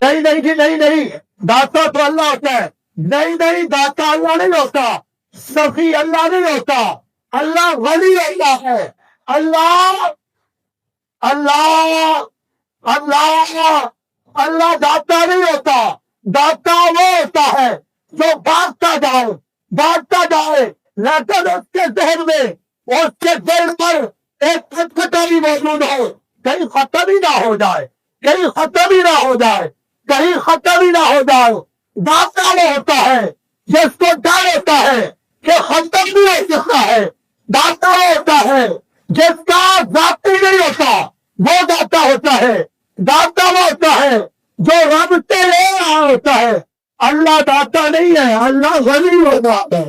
نہیں نہیں جی نہیں نہیں، داتا تو اللہ ہوتا ہے. نہیں نہیں، داتا اللہ نہیں ہوتا، سخی اللہ نہیں ہوتا، اللہ ولی ہوتا ہے. اللہ اللہ اللہ اللہ داتا نہیں ہوتا. داتا وہ ہوتا ہے جو بانٹتا جائے، لیکن اس کے ذہن میں، اس کے دل پر ایک خطا بھی موجود ہو، کہیں ختم ہی نہ ہو جائے، کہیں ختم ہی نہ ہو جائے، کہیں ختم ہی نہ ہو جائے. داتا وہ ہوتا ہے جس کو ڈر ہوتا ہے کہ ختم بھی ہو سکتا ہے. داتا وہ ہوتا ہے جس کا ذاتی نہیں ہوتا، وہ داتا ہوتا ہے. داتا وہ ہوتا ہے جو رب سے لے رہا ہوتا ہے. اللہ داتا نہیں ہے، اللہ غنی ہوتا ہے.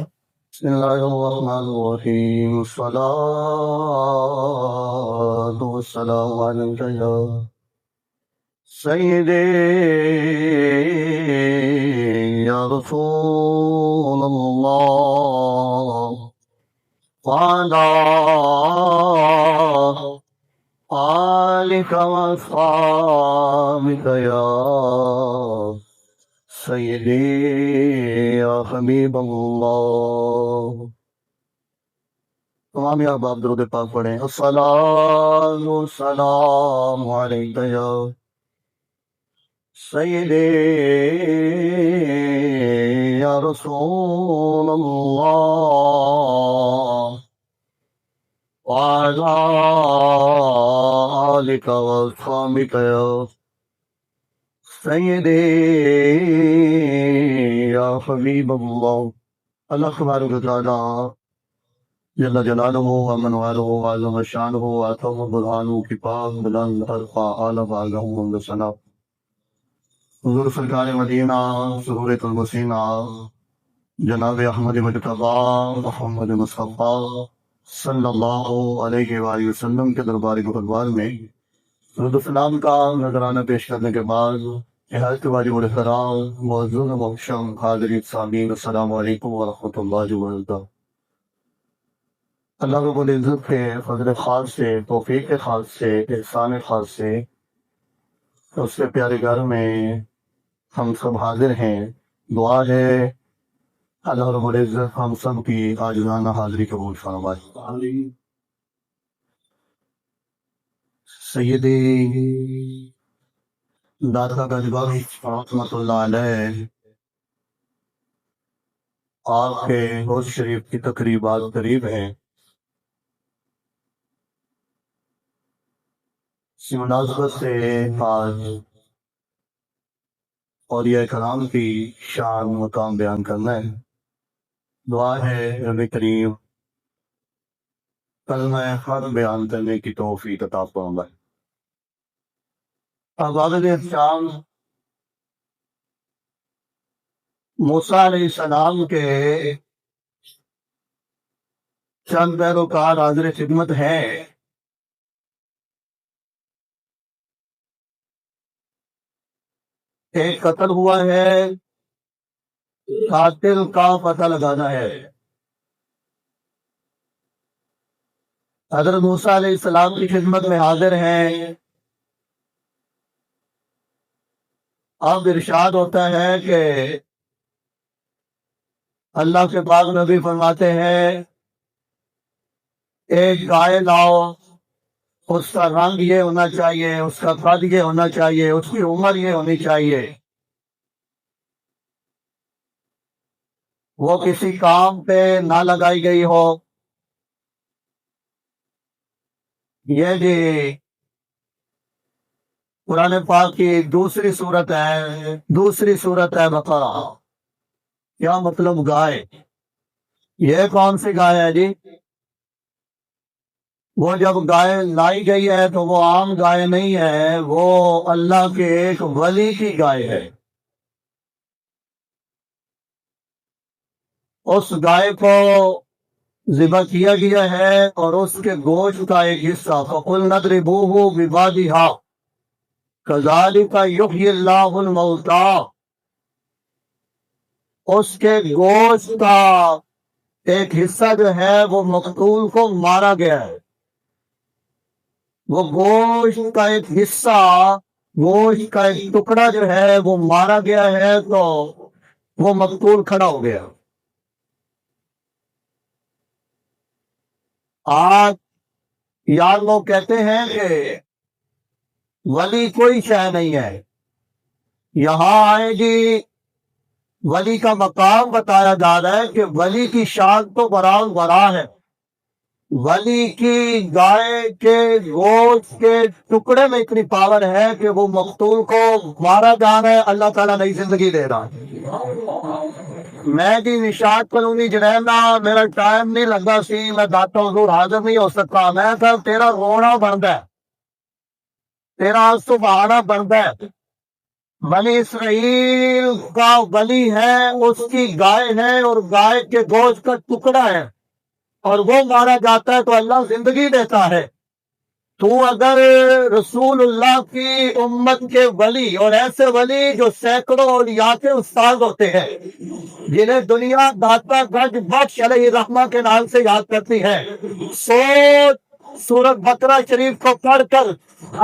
بسم اللہ الرحمن الرحیم، الصلاة والسلام علیک یا سیدی یا رسول اللہ، وعلی آلک واصحابک یا سیدی یا حبیب اللہ. تمام احباب درود پاک پڑھیں. الصلاۃ والسلام علیک یا سیدی یا رسول اللہ، وعلی آلک واصحابک یا سیدی یا حبیب اللہ. اللہ تبارک و تعالی جل جلالہ و من والہ و عظم شانہ و عظم برہانہ کی پاک بلند حرفہ عالم آگہوں بسنا. حضور سرکار مدینہ سرور المسینہ جناب احمد مجتبی محمد مصطفیٰ صلی اللہ علیہ وآلہ وسلم کے دربار مقدس میں درود السلام کا نذرانہ پیش کرنے کے بعد نہایت واجب الاحترام معزز محترم حاضرین سامعین، السلام علیکم ورحمۃ اللہ وبرکاتہ. اللہ رب العزت کے فضل خاص سے، توفیق خاص سے، احسان خاص سے اس کے پیارے گھر میں ہم سب حاضر ہیں. دعا ہے اللہ رب العزت ہم سب کی عاجزانہ حاضری قبول فرمائے. سیدی داتا گنجبخش رحمۃ اللہ علیہ آپ کے روز شریف کی تقریبات قریب ہیں. اسی مناسبت سے آج اور یہ کرام کی شان مقام بیان کرنا ہے. دعا ہے رب کریم کلمہ حق بیان کرنے کی توفیق عطا فرمائے. احباب احترام، موسیٰ علیہ السلام کے چند پیروکار حاضر خدمت ہیں. ایک قتل ہوا ہے، قاتل کا پتہ لگانا ہے. حضرت موسیٰ علیہ السلام کی خدمت میں حاضر ہیں. اب ارشاد ہوتا ہے کہ اللہ کے پاک نبی فرماتے ہیں ایک گائے لاؤ، اس کا رنگ یہ ہونا چاہیے، اس کا قد یہ ہونا چاہیے، اس کی عمر یہ ہونی چاہیے، وہ کسی کام پہ نہ لگائی گئی ہو. یہ جی قرآن پاک کی دوسری صورت ہے بقرہ. کیا مطلب گائے؟ یہ کون سی گائے ہے جی؟ وہ جب گائے لائی گئی ہے تو وہ عام گائے نہیں ہے، وہ اللہ کے ایک ولی کی گائے ہے. اس گائے کو ذبح کیا گیا ہے اور اس کے گوشت کا ایک حصہ فَقُلْنَا اضْرِبُوهُ بِبَعْضِهَا كَذَلِكَ يُحْيِي اللَّهُ الْمَوْتَىٰ. اس کے گوشت کا ایک حصہ جو ہے وہ مقتول کو مارا گیا ہے، وہ گوشت کا ایک حصہ گوشت کا ایک ٹکڑا جو ہے وہ مارا گیا ہے تو وہ مقتول کھڑا ہو گیا. آج یار لوگ کہتے ہیں کہ ولی کوئی شے نہیں ہے. یہاں آئے گی ولی کا مقام بتایا جا رہا ہے کہ ولی کی شان تو برآں برآں ہے. ولی کی گائے کے گوشت کے ٹکڑے میں اتنی پاور ہے کہ وہ مقتول کو مارا جا رہا ہے، اللہ تعالیٰ نئی زندگی دے رہا ہے. میں جی نشاط کالونی جنینا، میرا ٹائم نہیں لگا سی، میں داتا حضور حاضر نہیں ہو سکتا. میں کہ تیرا رونا بنتا ہے، تیرا آنسو بہانا بنتا ہے. بنی اسرائیل کا ولی ہے، اس کی گائے ہے اور گائے کے گوشت کا ٹکڑا ہے اور وہ مارا جاتا ہے تو اللہ زندگی دیتا ہے. تو اگر رسول اللہ کی امت کے ولی اور ایسے ولی جو سینکڑوں اولیاء کے استاد ہوتے ہیں، جنہیں دنیا داتا گنج بخش علیہ الرحمہ کے نام سے یاد کرتی ہے، سورۃ بقرہ شریف کو پڑھ کر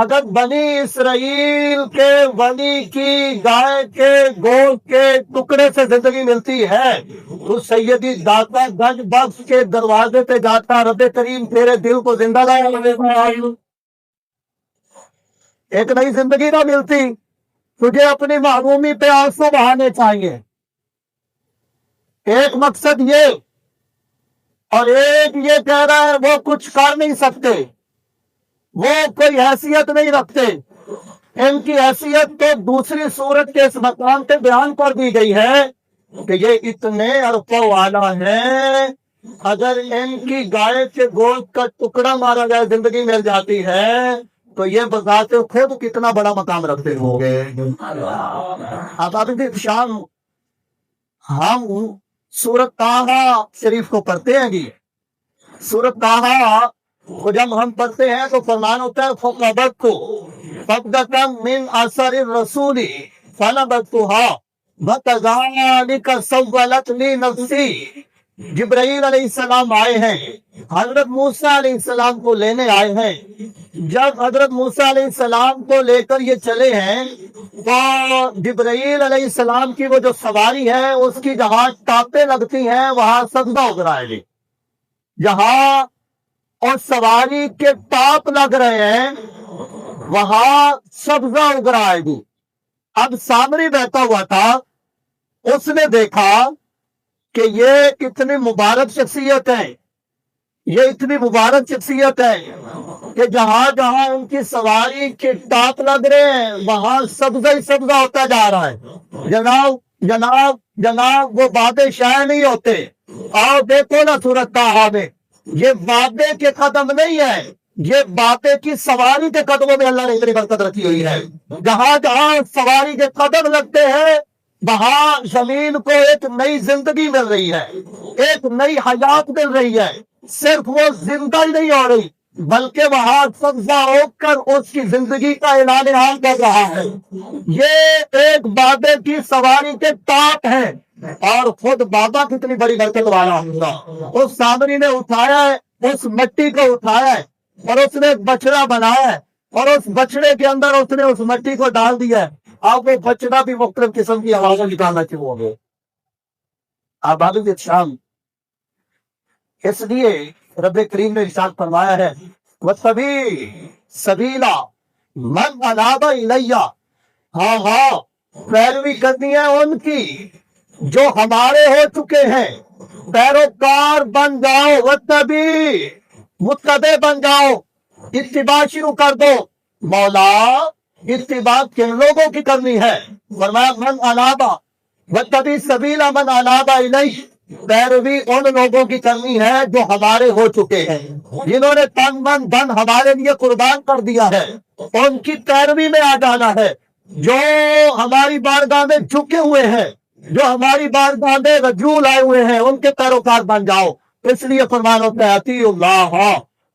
اگر بنی اسرائیل کے ولی کی گائے کے گوشت کے ٹکڑے سے زندگی ملتی ہے تو سیدی داتا گنج بخش کے دروازے پہ جاتا، رب کریم تیرے دل کو زندہ لایا. ایک نئی زندگی نہ ملتی، تجھے اپنی محرومی پہ آنسو بہانے چاہیے. ایک مقصد یہ اور ایک یہ کہہ رہا ہے وہ کچھ کر نہیں سکتے، وہ کوئی حیثیت نہیں رکھتے. ان کی حیثیت تو دوسری صورت کے اس مقام پہ بیان کر دی گئی ہے کہ یہ اتنے عرفہ والا ہیں، اگر ان کی گائے کے گوشت کا ٹکڑا مارا جائے زندگی مل جاتی ہے تو یہ بذات خود کتنا بڑا مقام رکھتے ہوں گے. اب ابھی شام ہم سورۃ طٰہٰ شریف کو پڑھتے ہیں جی. سورۃ طٰہٰ کو جب ہم پڑھتے ہیں تو فرمان ہوتا ہے فَقَدْتَ مِنْ أَثَرِ الرَّسُولِ فَنَبَذْتُهَا وَكَذَلِكَ سَوَّلَتْ لِي نَفْسِي. جبرائیل علیہ السلام آئے ہیں، حضرت موسیٰ علیہ السلام کو لینے آئے ہیں. جب حضرت موسیٰ علیہ السلام کو لے کر یہ چلے ہیں تو جبرائیل علیہ السلام کی وہ جو سواری ہے اس کی جہاں ٹاپیں لگتی ہیں وہاں سجدہ اگرائے گی. جہاں اور سواری کے ٹاپ لگ رہے ہیں وہاں سبزہ اگرائے گی. اب سامری بیٹھا ہوا تھا، اس نے دیکھا کہ یہ اتنی مبارک شخصیت ہے، یہ اتنی مبارک شخصیت ہے کہ جہاں جہاں ان کی سواری کے ٹاپ لگ رہے ہیں وہاں سبزہ ہی سبزہ ہوتا جا رہا ہے. جناب جناب جناب وہ وعدے شائع نہیں ہوتے. آؤ دیکھو نا سورۃ طٰہٰ میں، یہ وعدے کے قدم نہیں ہے، یہ وعدے کی سواری کے قدموں میں اللہ نے اتنی برکت رکھی ہوئی ہے. جہاں جہاں سواری کے قدم لگتے ہیں وہاں زمین کو ایک نئی زندگی مل رہی ہے، ایک نئی حیات مل رہی ہے. صرف وہ زندہ ہی نہیں ہو رہی بلکہ وہاں سبزہ ہو کر اس کی زندگی کا اعلان حال کر رہا ہے. یہ ایک بابے کی سواری کے ٹاپ ہے اور خود بابا کتنی بڑی برکت والا ہوگا. اس سامری نے اٹھایا ہے، اس مٹی کو اٹھایا ہے اور اس نے بچڑا بنایا ہے اور اس بچڑے کے اندر اس نے اس مٹی کو ڈال دیا ہے. اب وہ بچڑا بھی مختلف قسم کی آوازیں نکالنا شروع ہو گئے. اب آگے شام اس لیے رب کریم نے ارشاد فرمایا ہے وَاتَّبِعْ سَبِيلَ مَنْ أَنَابَ إِلَيَّ. ہاں ہاں پیروی کرنی ہے ان کی جو ہمارے ہو چکے ہیں. پیروکار بن جاؤ، وَاتَّبِعْ متبع بن جاؤ، اتباع شروع کر دو. مولا اتباع کن لوگوں کی کرنی ہے؟ فرمایا من انابا وَاتَّبِعْ سَبِيلَ مَنْ أَنَابَ إِلَيَّ. پیروی ان لوگوں کی کرنی ہے جو ہمارے ہو چکے ہیں، جنہوں نے تن من دھن ہمارے لیے قربان کر دیا ہے. ان کی پیروی میں آ جانا ہے. جو ہماری بارگاہ میں جھکے ہوئے ہیں، جو ہماری بارگاہ میں رجوع لائے ہوئے ہیں، ان کے پیروکار بن جاؤ. اس لیے فرمان ہوتا ہے اطیعوا اللہ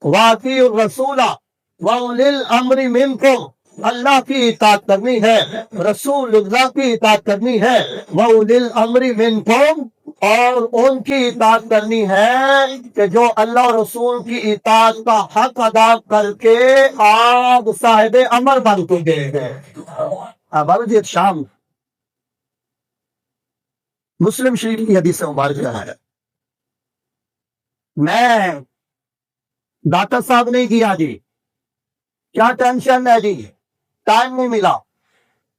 واطیعوا الرسول واولی الامر منکم اللہ کی اطاعت کرنی ہے، رسول اللہ کی اطاعت کرنی ہے، وَأُولِي الْأَمْرِ مِنْكُمْ، اور ان کی اطاعت کرنی ہے کہ جو اللہ اور رسول کی اطاعت کا حق ادا کر کے آپ صاحب امر بن چکے ہیں۔ بابا جی شام مسلم شریف کی حدیث مبارکہ ہے، میں ڈاکٹر صاحب نہیں کیا جی، کیا ٹینشن ہے جی، ٹائم نہیں ملا،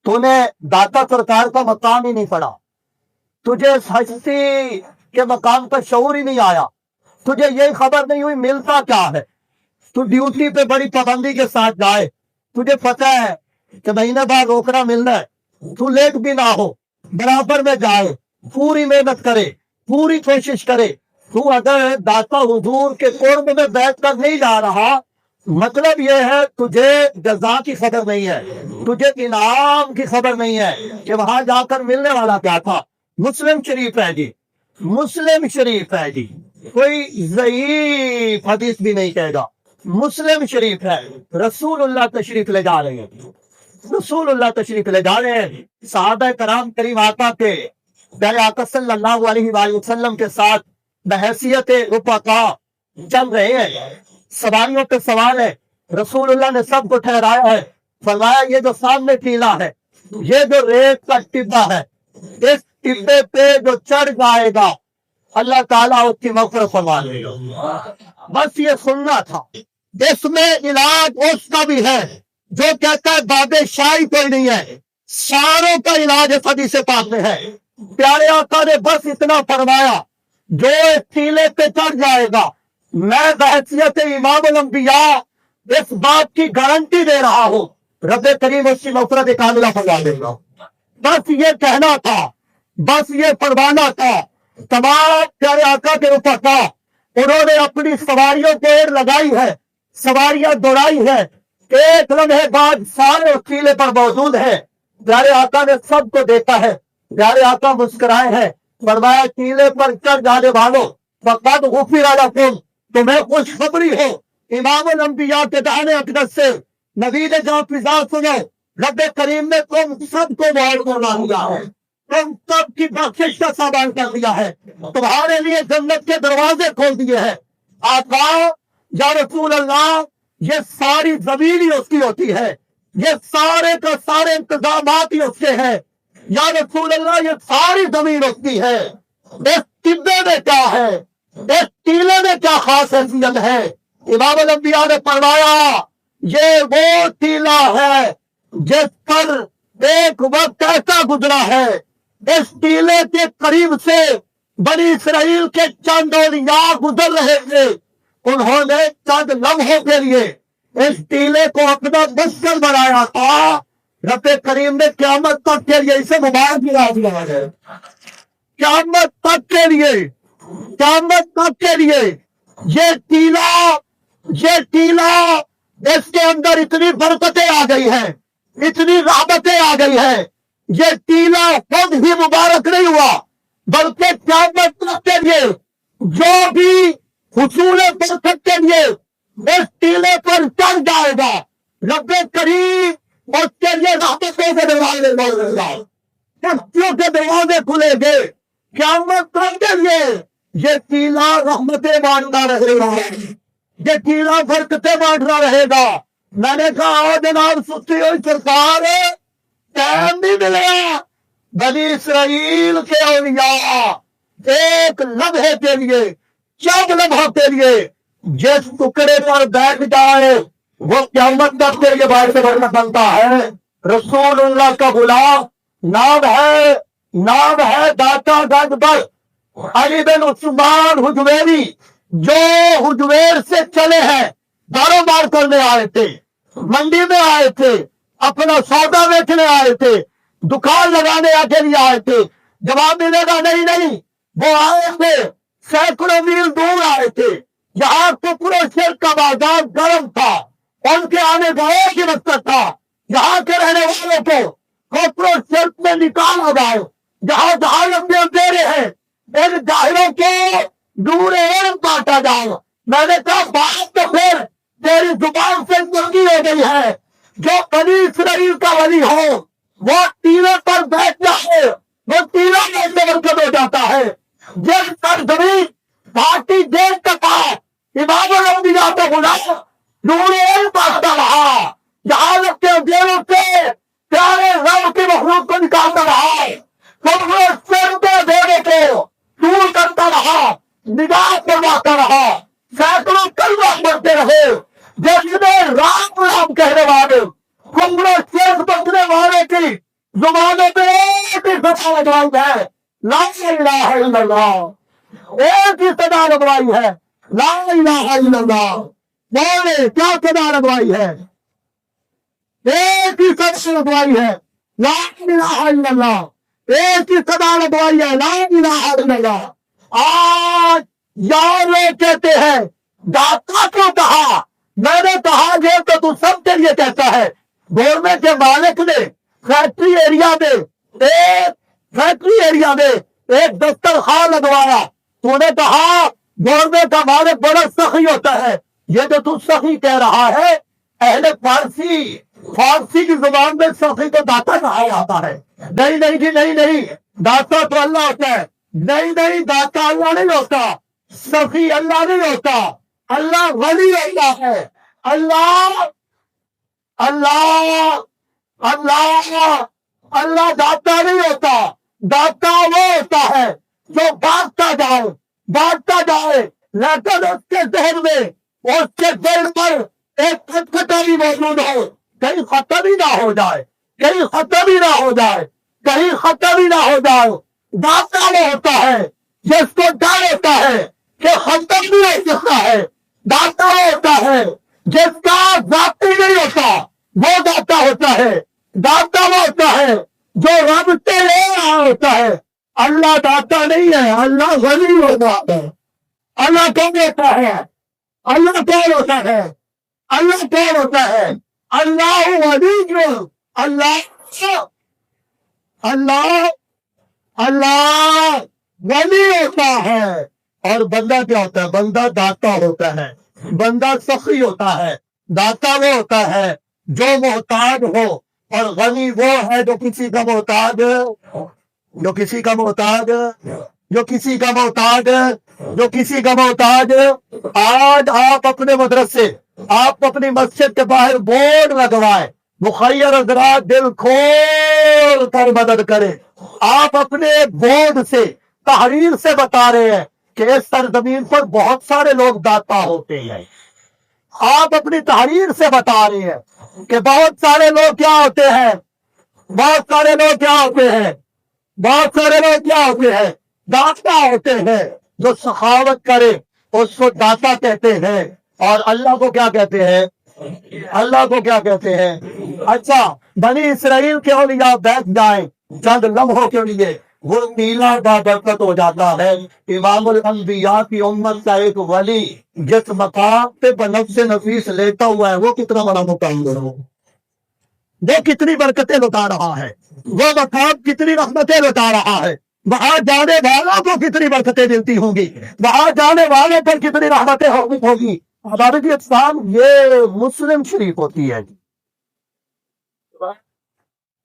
تو نے داتا سرکار کا مقام ہی نہیں پڑھا، تجھے ہستی کے مقام کا شعور ہی نہیں آیا، تجھے یہ خبر نہیں ہوئی ملتا کیا ہے، تو ڈیوٹی پہ بڑی پابندی کے ساتھ جائے، تجھے پتہ ہے کہ مہینے بعد روکنا ملنا ہے، تو لیٹ بھی نہ ہو، برابر میں جائے، پوری محنت کرے، پوری کوشش کرے، تو اگر داتا حضور کے قرب میں بیٹھ کر نہیں جا رہا، مطلب یہ ہے تجھے جزا کی خبر نہیں ہے، تجھے انعام کی خبر نہیں ہے کہ وہاں جا کر ملنے والا کیا تھا۔ مسلم شریف ہے جی، مسلم شریف ہے جی، کوئی ضعیف حدیث بھی نہیں کہے گا، مسلم شریف ہے، رسول اللہ تشریف لے جا رہے ہیں، رسول اللہ تشریف لے جا رہے ہیں، صحابہ کرام کریم آقا کے پیارے آقا صلی اللہ علیہ وآلہ وسلم کے ساتھ بحیثیت رفقا چل رہے ہیں، سواریوں پہ سوار ہے، رسول اللہ نے سب کو ٹھہرایا ہے، فرمایا یہ جو سامنے ٹیلا ہے، یہ جو ریت کا ٹبا ہے، اس ٹبے پہ جو چڑھ جائے گا اللہ تعالیٰ اس کی مغفرت فرما لے گا۔ بس یہ سننا تھا، اس میں علاج اس کا بھی ہے جو کہتا ہے بادِ شاہی کوئی نہیں ہے، ساروں کا علاج اس حدیث پاک میں ہے۔ پیارے آقا نے بس اتنا فرمایا جو اس ٹیلے پہ چڑھ جائے گا، میں بحیثیت امام الانبیاء اس بات کی گارنٹی دے رہا ہوں رب کریم اس کی مغفرت کاملہ فرما دے گا۔ بس یہ کہنا تھا، بس یہ فرمانا تھا۔ تمام پیارے آقا کے رفقا انہوں نے اپنی سواریوں کو ایر لگائی ہے، سواریاں دوڑائی ہے، ایک لمحے بعد سارے اس ٹیلے پر موجود ہیں، پیارے آقا نے سب کو دیکھا ہے، پیارے آقا مسکرائے ہیں، فرمایا ٹیلے پر چڑھ جانے والوں فقد غفر لکم، تمہیں خوشخبری ہو امام الانبیاء کے دانے اقدس سے نبی نے جہاں فضا سنو، رب کریم نے تم سب کو معاف کرنا دیا ہے، تم سب کی بخشش کا سامان کر دیا ہے، تمہارے لیے جنت کے دروازے کھول دیے ہیں۔ آقا یا رسول اللہ، یہ ساری زمین ہی اس کی ہوتی ہے، یہ سارے کا سارے انتظامات ہی اس کے ہیں، یا رسول اللہ یہ ساری زمین اس کی ہے، اس ٹبے میں کیا ہے، اس ٹیلے میں کیا خاص حیثیت ہے؟ امام الانبیاء نے فرمایا یہ وہ ٹیلا ہے جس پر ایک وقت ایسا گزرا ہے، اس ٹیلے کے قریب سے بنی اسرائیل کے چند اولیاء گزر رہے تھے، انہوں نے چند لمحوں کے لیے اس ٹیلے کو اپنا مسکن بنایا تھا، رب کریم نے قیامت تک کے لیے اسے مبارک دلا دیا ہے، قیامت تک کے لیے، قیامت تک کے لیے یہ ٹیلا اس کے اندر اتنی برکتیں آ گئی ہیں، اتنی رحمتیں آ گئی ہیں، یہ ٹیلا خود ہی مبارک نہیں ہوا بلکہ قیامت تک کے لیے جو بھی حصول برکت کے لیے اس ٹیلے پر چڑھ جائے گا رب کریم اس کے لیے رحمتوں کے دروازے کھولے گا، شکتیوں کے دروازے کھلے گے، قیامت تک کے لیے یہ ٹیلا رحمتیں بانٹتا رہے گا، یہ ٹیلا برکتیں بانٹتا رہے گا۔ میں نے کہا جناب سستی ہوئی سرکار ٹائم نہیں ملے، بنی اسرائیل کے اولیاء ایک لمحے کے لیے، چند لمحوں کے لیے جس ٹکڑے پر بیٹھ جائے وہ قیامت تک کے لیے باعث برکت بنتا ہے۔ رسول اللہ کا غلام نام ہے داتا گنج بخش علی بن عثمان حجویری، جو حجویر سے چلے ہیں، کاروبار کرنے آئے تھے، منڈی میں آئے تھے، اپنا سودا بیچنے آئے تھے، دکان لگانے کے لیے آئے تھے، جواب ملے گا نہیں، وہ آئے تھے سینکڑوں میل دور آئے تھے، یہاں کفر و شرک کا بازار گرم تھا، ان کے آنے کا ایک ہی مقصد تھا یہاں کے رہنے والوں کو کفر و شرک میں نکالا جائے، جہاں جہاں اندھیرے ہیں ان جاہلوں کو نور علم بانٹا جائے۔ میں نے کہا بات تو پھر تیری زبان سے گنگی ہو گئی ہے، جو بنی اسرائیل کا ولی ہو وہ ٹیلے پر بیٹھ جائے وہ ٹیلا میں سے برکت ہو جاتا ہے. جس سرزمین بھارتی دیش کے پاس امام الانبیاء کا غلام نور علم پاتا رہا جہالت کے اندھیروں سے پیارے رب کی مخلوق کو نکالتا رہا کمروں سردے دینے کو دور کرتا رہا نگاہ کرواتا رہا سینکڑوں کلمہ پڑھتے رہے جس میں رام رام کہنے والے کمروں سیز بکنے والے کی زبانوں پہ ایک ہی صدا لگوائی ہے لا الہ الا اللہ ایک ہی صدا لگوائی ہے لا الہ الا اللہ. بولے کیا صدا لگوائی ہے ایک ہی صدا لگوائی ہے لا الہ الا اللہ ایک ہی صدا لگوائی ہے لا الہ الا اللہ. آج یار لوگ کہتے ہیں داتا کیوں کہا میں نے کہا یہ تو سب کے لیے کہتا ہے. گورنمنٹ کے مالک نے فیکٹری ایریا میں ایک دسترخوان لگوایا تو نے کہا گورنمنٹ کا مالک بڑا سخی ہوتا ہے. یہ جو تو سخی کہہ رہا ہے اہل فارسی کی زبان میں سخی کو داتا کہا جاتا ہے. نہیں نہیں جی نہیں داتا تو اللہ ہوتا ہے. نہیں داتا اللہ نہیں ہوتا سخی اللہ نہیں ہوتا اللہ ولی اللہ ہے. اللہ داتا نہیں ہوتا داتا وہ ہوتا ہے جو بانٹتا جائے لیکن اس کے ذہن میں اس کے دل پر ایک کھٹکھٹا بھی موجود ہو کہیں ختم ہی نہ ہو جائے داتا وہ ہوتا ہے جس کو ڈر ہوتا ہے کہ ختم بھی ہو سکتا ہے. داتا وہ ہوتا ہے جس کا ذاتی نہیں ہوتا وہ داتا ہوتا ہے. داتا وہ ہوتا ہے جو رب سے لے رہا ہوتا ہے. اللہ داتا نہیں ہے اللہ غنی ہوتا ہے. اللہ کون ہوتا ہے اللہ کون ہوتا ہے اللہ ولی اللہ ولی ہوتا ہے. اور بندہ کیا ہوتا ہے بندہ داتا ہوتا ہے بندہ سخی ہوتا ہے. داتا وہ ہوتا ہے جو محتاج ہو اور غنی وہ ہے جو کسی کا محتاج. آج آپ اپنے مدرسے آپ اپنی مسجد کے باہر بورڈ لگوائے مخیر حضرات دل کھول کر مدد کرے. آپ اپنے بورڈ سے تحریر سے بتا رہے ہیں کہ اس سرزمین پر بہت سارے لوگ داتا ہوتے ہیں. آپ اپنی تحریر سے بتا رہے ہیں کہ بہت سارے لوگ کیا ہوتے ہیں داتا ہوتے ہیں. جو سخاوت کرے اس کو داتا کہتے ہیں. اور اللہ کو کیا کہتے ہیں اچھا بنی اسرائیل کے اولیاء بیٹھ جائیں چند لمحوں کے لیے وہ نیلا کا برکت ہو جاتا ہے. امام الانبیاء کی امت کا ایک ولی جس مقام پہ بنفس نفیس لیتا ہوا ہے وہ کتنا بڑا مقام ہے وہ کتنی برکتیں لٹا رہا ہے وہ مقام کتنی رحمتیں لٹا رہا ہے. وہاں جانے والوں کو کتنی برکتیں ملتی ہوں گی وہاں جانے والوں پر کتنی رحمتیں ہوگی. ہمارے اسلام یہ مسلم شریف ہوتی ہے.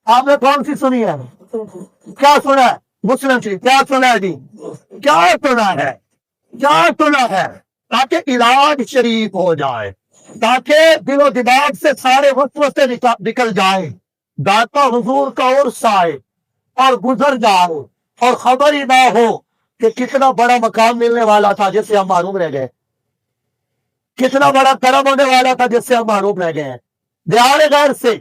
آپ نے کون سی سنی ہے کیا سنا ہے مسلم شریف کیا سنا ہے جی کیا سنا ہے تاکہ علاج شریف ہو جائے تاکہ دل و دماغ سے سارے وسوسے نکل جائیں. داتا حضور کا عرص آئے اور گزر جائے اور خبر ہی نہ ہو کہ کتنا بڑا مقام ملنے والا تھا جس سے ہم محروم رہ گئے کتنا بڑا کرم ہونے والا تھا جس سے ہم محروم رہ گئے. دیہڑے غیر سے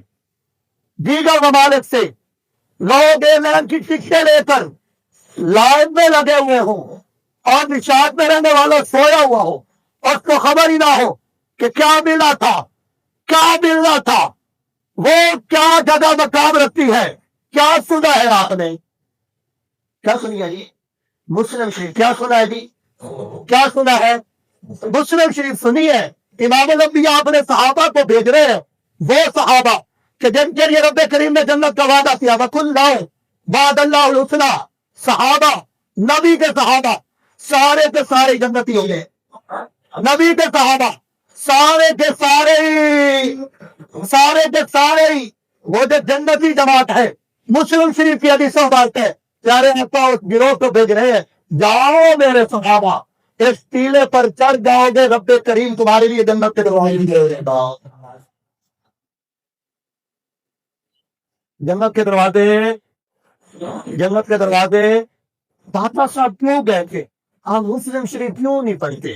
دیگر ممالک سے لوگ اعلان کی ٹکٹیں لے کر لائن میں لگے ہوئے ہوں اور نشاط میں رہنے والا سویا ہوا ہو اور اس کو خبر ہی نہ ہو کہ کیا ملنا تھا وہ کیا جگہ مقام رکھتی ہے. کیا سنا ہے آپ نے کیا سنی ہے جی مسلم شریف کیا سنا ہے جی کیا سنا ہے مسلم شریف سنی ہے. امام الانبیاء اپنے صحابہ کو بھیج رہے ہیں وہ صحابہ کہ جن کے لیے رب کریم نے جنت کا وعدہ کیا وَكُلًّا وَعَدَ اللَّهُ الْحُسْنَىٰ. صحابہ نبی کے صحابہ سارے کے سارے جنتی ہو گئے. نبی کے صحابہ سارے کے سارے سارے کے سارے ہی وہ جو جنتی جماعت ہے، مسلم شریف کی حدیثوں بات ہے، پیارے آقا اس گروہ کو بھیج رہے ہیں، جاؤ میرے صحابہ، اس ٹیلے پر چڑھ جاؤ گے، رب کریم تمہارے لیے جنت کے دروازے دے گا۔ جنت کے دروازے، جنت کے دروازے داتا صاحب کیوں گئے تھے؟ ہم مسلم شریف کیوں نہیں پڑھتے؟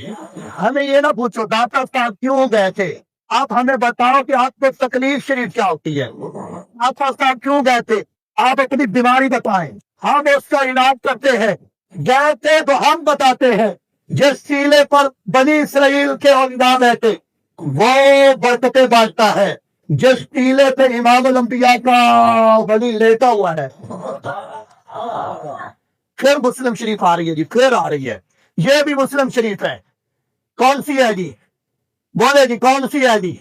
ہمیں یہ نہ پوچھو داتا صاحب کیوں گئے تھے، آپ ہمیں بتاؤ کہ آپ کو تکلیف شریف کیا ہوتی ہے، داتا صاحب کیوں گئے تھے، آپ اپنی بیماری بتائیں، ہم اس کا علاج کرتے ہیں۔ گئے تھے تو ہم بتاتے ہیں، جس ٹیلے پر بنی اسرائیل کے اولیاء بیٹھے وہ برکتیں بانٹتا ہے، جس ٹیلے پہ امام الانبیاء کا ولی لیٹا ہوا ہے۔ پھر مسلم شریف آ رہی ہے جی، پھر آ رہی ہے، یہ بھی مسلم شریف ہے۔ کون سی ہے جی؟ بولے جی کون سی ہے جی؟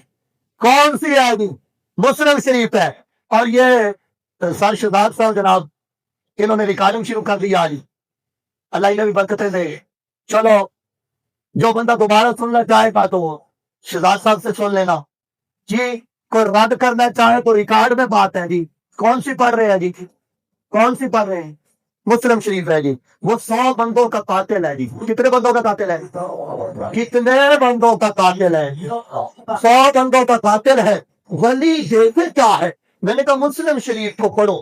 کون سی ہے جی؟ مسلم شریف ہے۔ اور یہ سر شہزاد صاحب جناب، انہوں نے ریکارڈنگ شروع کر دیا جی، اللہ انہیں بھی برکتیں دے۔ چلو جو بندہ دوبارہ سننا چاہے گا تو وہ شہزاد صاحب سے سن لینا جی، کوئی رد کرنا چاہے تو ریکارڈ میں بات ہے جی۔ کون سی پڑھ رہے ہیں جی؟ کون سی پڑھ رہے ہیں؟ مسلم شریف ہے جی، وہ 100 بندوں کا قاتل ہے جی۔ کتنے بندوں کا قاتل ہے؟ کتنے بندوں کا قاتل ہے؟ 100 بندوں کا قاتل ہے۔ ولی دیکھے کیا ہے؟ میں نے کہا مسلم شریف کو پڑھو،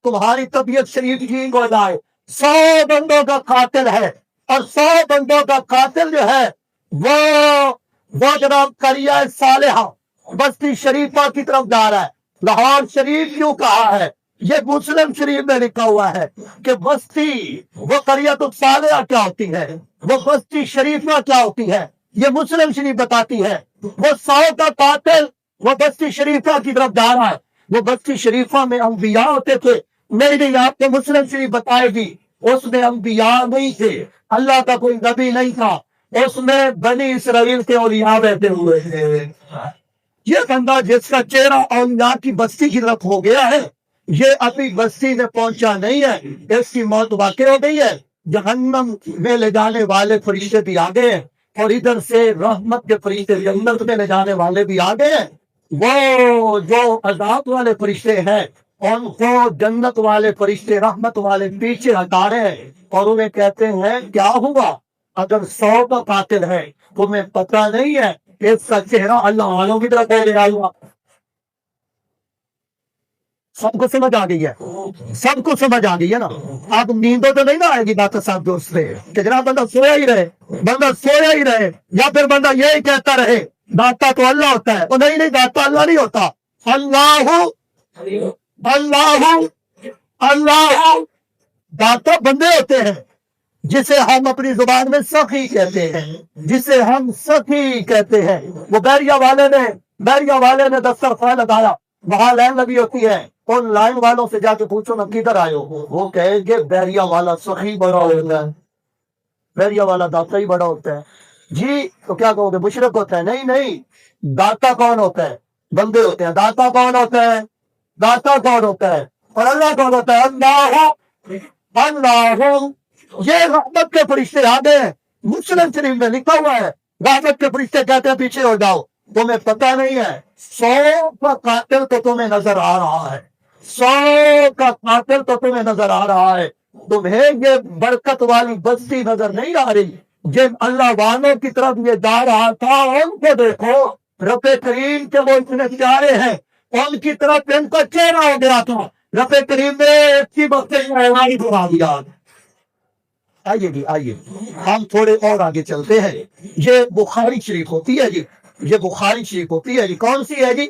تمہاری طبیعت شریف ٹھیک ہو جائے۔ 100 بندوں کا قاتل ہے، اور 100 بندوں کا قاتل جو ہے وہ جناب قریہ صالحہ بستی شریفہ کی طرف جا رہا ہے۔ لاہور شریف کیوں کہا ہے؟ یہ مسلم شریف میں لکھا ہوا ہے کہ بستی وہ قریۃ الصالحہ کیا ہوتی ہے، وہ بستی شریفہ کیا ہوتی ہے، یہ مسلم شریف بتاتی ہے۔ وہ 100 کا قاتل وہ بستی شریفہ کی طرف جا رہا ہے۔ وہ بستی شریفہ میں انبیاء ہوتے تھے، نہیں آپ کو مسلم شریف بتائے گی، اس میں انبیاء نہیں تھے، اللہ کا کوئی نبی نہیں تھا، اس میں بنی اسرائیل کے اولیاء بیٹھے ہوئے تھے۔ یہ بندہ جس کا چہرہ اولیاء کی بستی کی طرف ہو گیا ہے، یہ ابھی بستی میں پہنچا نہیں ہے، اس کی موت واقع ہو گئی ہے۔ جہنم میں لے جانے والے فرشتے بھی آگے ہیں، اور ادھر سے رحمت کے فرشتے جنت میں لے جانے والے بھی آگے ہیں۔ وہ جو عذاب والے فرشتے ہیں ان کو جنت والے فرشتے رحمت والے پیچھے ہٹا رہے ہیں، اور انہیں کہتے ہیں کیا ہوا اگر 100 کا قاتل ہے، تمہیں پتہ نہیں ہے کہ اس کا چہرہ اللہ والوں کی طرف ہو گیا ہوا۔ سب کو سمجھ آ گئی ہے؟ سب کو سمجھ آ گئی ہے نا؟ اب نیندوں تو نہیں نہ آئے گی ڈاکٹر صاحب دوست سے کہ جناب بندہ سویا ہی رہے، بندہ سویا ہی رہے، یا پھر بندہ یہی کہتا رہے داتا تو اللہ ہوتا ہے۔ وہ نہیں داتا اللہ نہیں ہوتا، اللہ اللہ اللہ داتا بندے ہوتے ہیں، جسے ہم اپنی زبان میں سخی کہتے ہیں، جسے ہم سخی کہتے ہیں۔ وہ بیریا والے نے دسترخوان لگایا، وہاں لائن لگی ہوتی ہے، ان لائن والوں سے جا کے پوچھو نا کدھر آئے ہو، وہ کہیں گے بیریا والا سخی بڑا ہوتا ہے، بیریا والا داتا ہی بڑا ہوتا ہے جی۔ تو کیا کہو گے مشرک ہوتا ہے؟ نہیں، داتا کون ہوتا ہے؟ بندے ہوتے ہیں۔ داتا کون ہوتا ہے؟ داتا کون ہوتا ہے؟ اور اللہ کون ہوتا ہے؟ اللہ۔ یہ رحمت کے فرشتے آگے ہیں، مسلم شریف میں لکھا ہوا ہے، رحمت کے فرشتے کہتے ہیں پیچھے ہو جاؤ، تمہیں پتہ نہیں ہے 100 کا قاتل تو تمہیں نظر آ رہا ہے، 100 کا قاتل تو تمہیں نظر آ رہا ہے، تمہیں یہ برکت والی بستی نظر نہیں آ رہی، جن اللہ والوں کی طرف یہ جا رہا تھا ان کو دیکھو، رب کریم کے وہ اتنے پیارے ہیں، ان کی طرف ان کا چہرہ ہو گیا تھا، رب کریم نے اس کی بخشش میں ہماری دعا دیا۔ آئیے جی آئیے، ہم تھوڑے اور آگے چلتے ہیں۔ یہ بخاری شریف ہوتی ہے جی، یہ بخاری شریف ہوتی ہے جی۔ کون سی ہے جی؟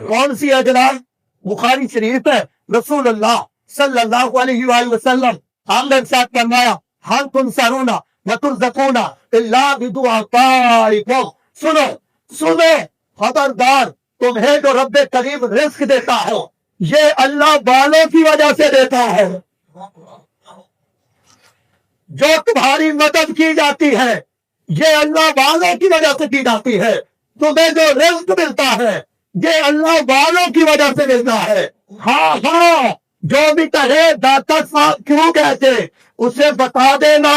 کون سی ہے جناب؟ بخاری شریف ہے۔ رسول اللہ صلی اللہ علیہ وآلہ وسلم ہم نے ساتھ فرمایا ہر تنصرون وترزقون الا بدعائکم۔ سنو خبردار، تمہیں جو رب کریم رزق دیتا ہے یہ اللہ والوں کی وجہ سے دیتا ہے، جو تمہاری مدد کی جاتی ہے یہ اللہ والوں کی وجہ سے کی جاتی ہے، تمہیں جو رزق ملتا ہے یہ اللہ والوں کی وجہ سے ملتا ہے۔ ہاں جو بھی کہے داتا صاحب کیوں کہتے اسے بتا دینا،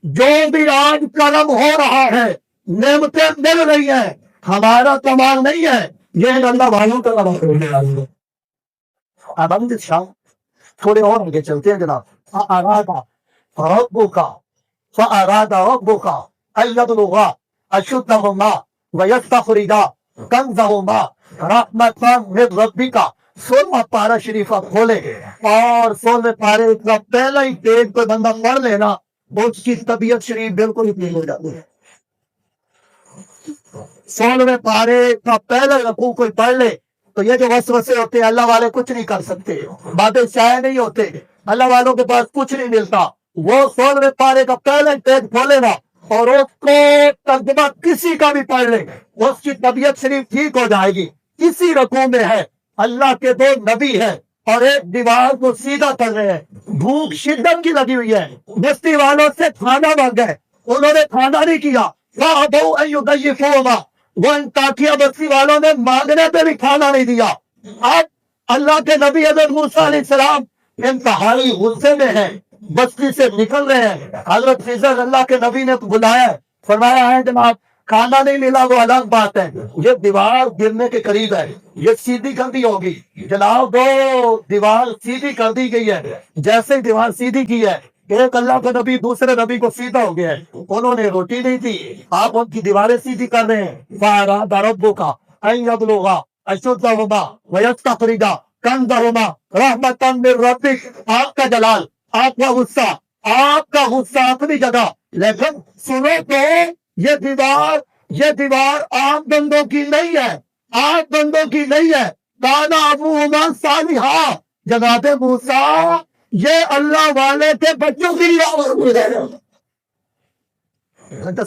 جو بھی آج کرم ہو رہا ہے، نعمتیں مل رہی ہیں، ہمارا کمال نہیں ہے، یہ اللہ والوں کا اب ہم شام تھوڑے اور آگے چلتے ہیں جناب. فأراد ربك أن يبلغا أشدهما ويستخرجا كنزهما رحمة من ربك. 16واں پارہ شریفہ کھولے اور 16ویں پارے کا پہلا ہی پیج کوئی بندہ پڑھ لینا اس کی طبیعت شریف بالکل ہی ٹھیک ہو جاتی ہے. 16ویں پارے کا پہلا رکوع کوئی پڑھ لے تو یہ جو وسوسے ہوتے ہیں اللہ والے کچھ نہیں کر سکتے، باتیں شائع نہیں ہوتے، اللہ والوں کے پاس کچھ نہیں ملتا. وہ 16ویں پارے کا پہلا پیج کھولے نا اور اس کو ترجمہ کسی کا بھی پڑھ لے اس کی طبیعت شریف ٹھیک ہو جائے گی. اسی رکوع میں ہے اللہ کے 2 نبی ہیں اور ایک دیوار کو سیدھا کر رہے ہیں، بھوک شدت کی لگی ہوئی ہے، بستی والوں سے کھانا مانگ گئے، انہوں نے کھانا نہیں کیا. فَأَبَوْا أَن يُضَيِّفُوهُمَا. وہ انطاکیہ بستی والوں نے مانگنے پہ بھی کھانا نہیں دیا. اب اللہ کے نبی حضرت موسیٰ علیہ السلام انتہائی غصے میں ہیں، بستی سے نکل رہے ہیں. حضرت خضر اللہ کے نبی نے بلایا ہے، فرمایا ہے جناب کھانا نہیں ملا وہ الگ بات ہے، یہ دیوار گرنے کے قریب ہے، یہ سیدھی کر دی ہوگی. جناب وہ دیوار سیدھی کر دی گئی ہے. جیسے دیوار سیدھی کی ہے ایک اللہ کا نبی دوسرے نبی کو سیدھا ہو گیا ہے. انہوں نے روٹی نہیں تھی، آپ ان کی دیواریں سیدھی کر رہے ہیں. فَأَرَادَ رَبُّكَ أَن يَبْلُغَا أَشُدَّهُمَا وَيَسْتَخْرِجَا كَنزَهُمَا رَحْمَةً مِّن رَّبِّكَ. آپ کا جلال، آپ کا غصہ، آپ کا غصہ اپنی جگہ، لیکن سنو تو یہ دیوار عام بندوں کی نہیں ہے، عام بندوں کی نہیں ہے. کانا ابوہما صالحا. جناب موسیٰ یہ اللہ والے کے بچوں کی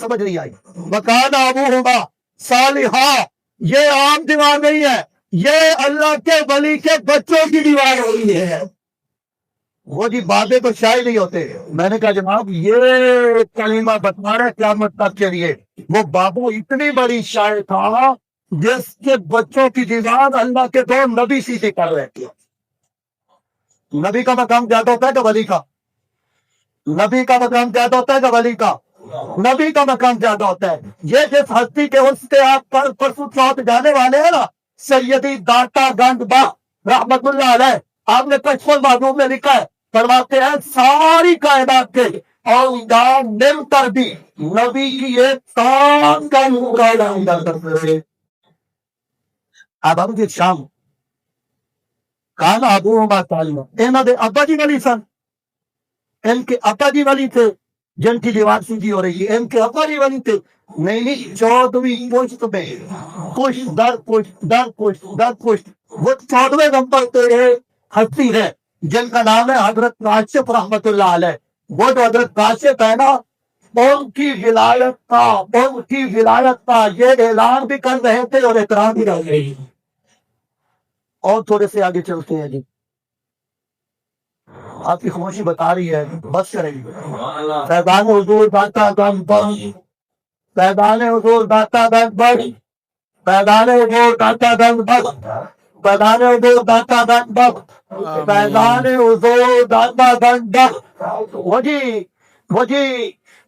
سمجھ نہیں آئی. وَكَانَ أَبُوهُمَا صَالِحًا. یہ عام دیوار نہیں ہے، یہ اللہ کے ولی کے بچوں کی دیوار ہوئی ہے. وہ جی باتیں تو شائع نہیں ہوتے. میں نے کہا جناب یہ کلمہ بتا رہا قیامت تک کے لیے. وہ بابو اتنی بڑی شاعر تھا جس کے بچوں کی دیوار اللہ کے 2 نبی سیدھی کر رہے تھے. نبی کا مقام زیادہ ہوتا ہے کہ ولی کا؟ نبی کا مقام زیادہ ہوتا ہے کہ ولی کا؟ نبی کا مقام زیادہ ہوتا ہے. یہ جس ہستی کے اس سے آپ پر پرسوں چوتھ جانے والے ہیں نا، سیدی داتا گنج با رحمت اللہ علیہ، آپ نے کشف المعدوم میں لکھا ہے، فرماتے ہیں ساری کائنات کے اور مل کر بھی نبی کی ایک سان کا مقابلہ نہیں کر سکتے. اب ہم جس شام کانا ابوہما صالحا. انہوں نے ابا جی ولی سن، ان کے ابا جی ولی تھے جن کی دیوار سیدھی ہو رہی ہے. ان کے ابا جی ولی تھے. نہیں 14ویں پشت میں پشت در پشت در پشت در پشت وہ 14ویں نمبر پہ ہستی ہے جن کا نام ہے حضرت کاشف رحمت اللہ علیہ. وہ جو حضرت کاشف ہے نا ان کی ولایت کا یہ اعلان بھی کر رہے تھے اور احترام بھی کر رہے تھے. اور تھوڑے سے آگے چلتے ہیں جی. آپ کی خاموشی بتا رہی ہے بس کریں گے. فیضان حضور داتا گنج بخش، فیضان حضور داتا گنج بخش، فیضان حضور داتا گنج بخش، فیضان حضور داتا گنج بخش، فیضان حضور داتا گنج بخش.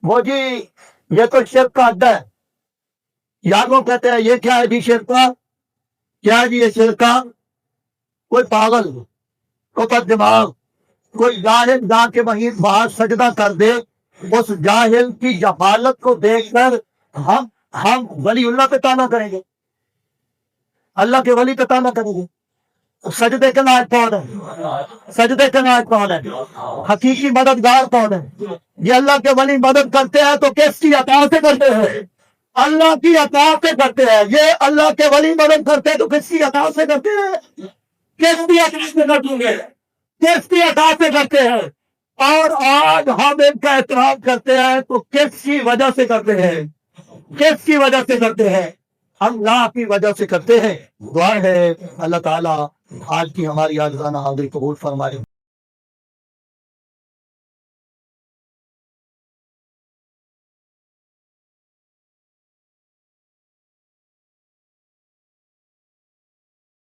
وہ جی یہ تو شرک کا اڈا ہے. یا وہ کہتے ہیں یہ کیا ہے جی شرک کا؟ کیا جی یہ شرک کا؟ کوئی پاگل، کوئی دماغ، کوئی جاہل جا کے وہیں باہر سجدہ کر دے. اس جاہل کی جہالت کو دیکھ کر ہم ولی اللہ پہ تانا کریں گے، اللہ کے ولی پہ تانا کریں گے. سجدے کے لائق کون ہے؟ سجدے کے لائق کون ہے؟ حقیقی مددگار کون ہے؟ یہ اللہ کے ولی مدد کرتے ہیں تو کس کی عطا سے کرتے ہیں؟ اللہ کی عطا سے کرتے ہیں. یہ اللہ کے ولی مدد کرتے ہیں تو کس کی عطا سے کرتے ہیں؟ کس کی عطا سے کرتے ہیں؟ کس کی عطا سے کرتے ہیں؟ اور آج ہم ان کا احترام کرتے ہیں تو کس کی وجہ سے کرتے ہیں؟ کس کی وجہ سے کرتے ہیں؟ اللہ کی وجہ سے کرتے ہیں. دعا ہے اللہ تعالیٰ آج کی ہماری عاجزانہ حاضری قبول فرمائے.